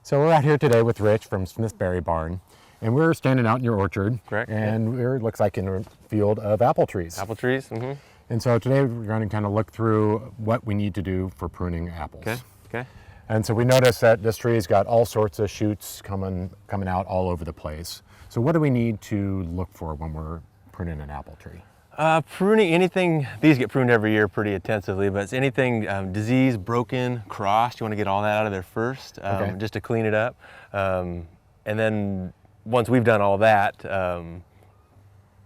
So we're out here today with Rich from Smithberry Barn, and we're standing out in your orchard. Correct. And it looks like in a field of apple trees. Apple trees. Mm-hmm. And so today we're going to kind of look through what we need to do for pruning apples. Okay. Okay. And so we noticed that this tree's got all sorts of shoots coming out all over the place. So what do we need to look for when we're pruning an apple tree? Pruning anything, these get pruned every year pretty intensively, but it's anything diseased, broken, crossed, you want to get all that out of there first, just to clean it up. And then once we've done all that,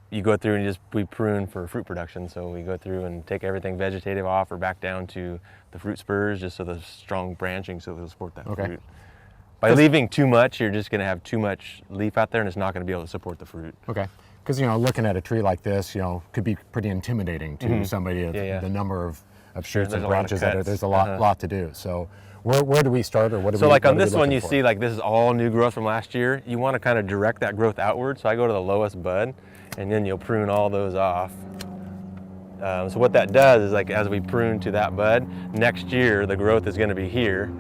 you go through and we prune for fruit production. So we go through and take everything vegetative off or back down to the fruit spurs, just so there's strong branching so it'll support that fruit. By leaving too much, you're just going to have too much leaf out there and it's not going to be able to support the fruit. Okay. Because, looking at a tree like this, could be pretty intimidating to somebody, the number of shoots and branches that are, there's a lot to do. So where do we start, or what do we? So like on this one, you see like this is all new growth from last year. You want to kind of direct that growth outward. So I go to the lowest bud and then you'll prune all those off. So what that does is, like, as we prune to that bud, next year the growth is going to be here.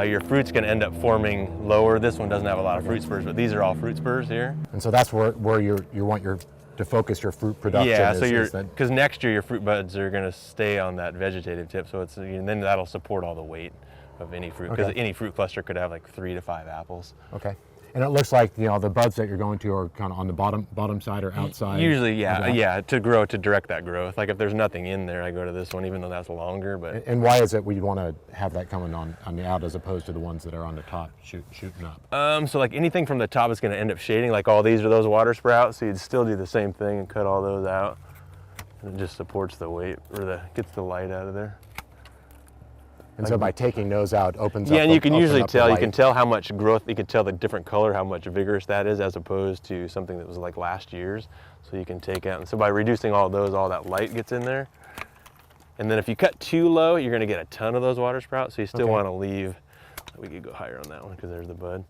Your fruit's going to end up forming lower. This one doesn't have a lot of fruit spurs, but these are all fruit spurs here. And so that's where you want to focus your fruit production. Yeah, so because next year your fruit buds are going to stay on that vegetative tip, so then that'll support all the weight of any fruit, because any fruit cluster could have like 3 to 5 apples. Okay. And it looks like the buds that you're going to are kind of on the bottom side or outside. Usually, yeah, to direct that growth. Like if there's nothing in there, I go to this one, even though that's longer. But and why is it we want to have that coming on the out as opposed to the ones that are on the top shooting up? So like anything from the top is going to end up shading. Like all these are those water sprouts, so you'd still do the same thing and cut all those out. And it just supports the weight, or gets the light out of there. And so by taking those out, opens up. Yeah, and you can usually tell. You can tell how much growth. You can tell the different color, how much vigorous that is, as opposed to something that was like last year's. So you can take out. And so by reducing all those, all that light gets in there. And then if you cut too low, you're going to get a ton of those water sprouts. So you still want to leave. We could go higher on that one because there's the bud.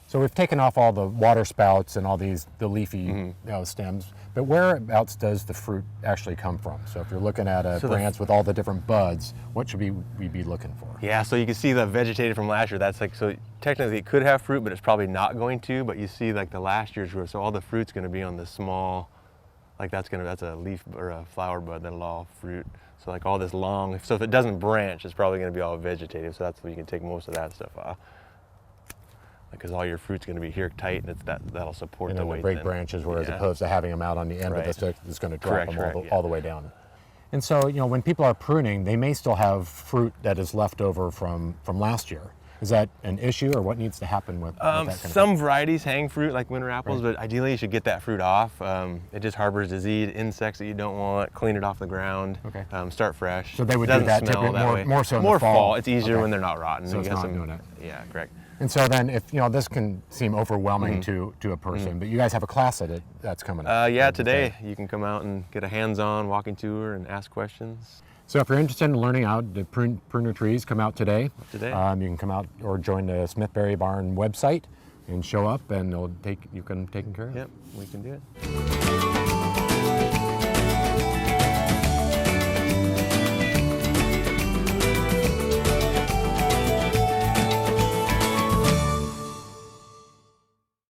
So we've taken off all the water spouts and all the leafy stems, but whereabouts does the fruit actually come from? So if you're looking at a branch with all the different buds, what should we be looking for? Yeah, so you can see the vegetative from last year. That's like, so technically it could have fruit, but it's probably not going to. But you see like the last year's growth, so all the fruit's going to be on the small, like that's a leaf or a flower bud that'll all fruit. So like all this long, so if it doesn't branch, it's probably going to be all vegetative. So that's where you can take most of that stuff off, because all your fruit's going to be here tight, and that'll support the weight. And the break branches, as opposed to having them out on the end of the stick, it's going to drop them all the way down. And so, when people are pruning, they may still have fruit that is left over from last year. Is that an issue, or what needs to happen with that kind of some varieties hang fruit like winter apples, but ideally you should get that fruit off. It just harbors disease, insects that you don't want. Clean it off the ground. Start fresh. So they would do that typically more so in the fall. It's easier when they're not rotten. So it's not doing it. Yeah, correct. And so then, if this can seem overwhelming to a person, but you guys have a class that's coming up. Yeah, today you can come out and get a hands-on walking tour and ask questions. So if you're interested in learning how to prune your trees, come out today. You can come out or join the Smithberry Barn website and show up, and you can take care of it. Yep, we can do it.